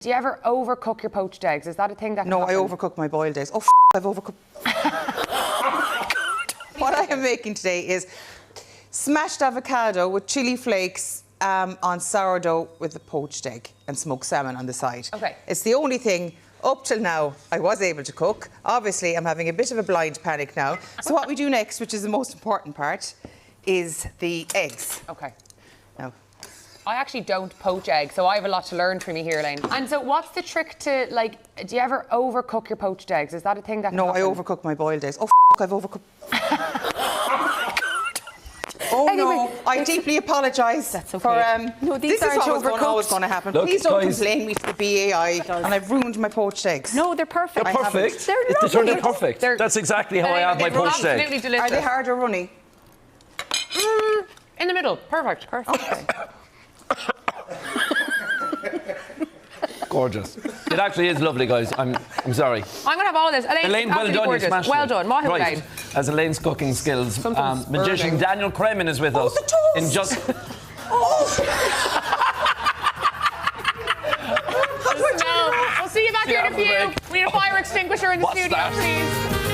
Do you ever overcook your poached eggs? Is that a thing that can No, happen? I overcook my boiled eggs. Oh, I've overcooked. What I am making today is smashed avocado with chili flakes on sourdough with a poached egg and smoked salmon on the side. Okay. It's the only thing up till now I was able to cook. Obviously, I'm having a bit of a blind panic now. So what we do next, which is the most important part, is the eggs. Okay. Now, I actually don't poach eggs, so I have a lot to learn from you here, Elaine. And so what's the trick to, like, do you ever overcook your poached eggs? Is that a thing that can no, I happen? overcook my boiled eggs. Oh, I've overcooked. Oh Anyway, no, I deeply apologise. That's okay. For, No, these this is aren't what was overcooked. always going to happen. Look, Please don't guys. complain me to the BAI, and I've ruined my poached eggs. No, they're perfect. They're perfect. They're They turned lovely. out perfect. They're- That's exactly how I have my They're poached egg. absolutely delicious. Are they hard or runny? In the middle. Perfect. Okay. Gorgeous. It actually is lovely, guys. I'm sorry. I'm going to have all of this. Elaine, well done. You gorgeous. smashed Well it. done. Maha Right. Elaine. As Elaine's cooking skills, Something's magician burning. Daniel Kremen is with us. the toast. In just We'll see you back here in a after the few. break. We need a fire extinguisher in the What's studio, that? please.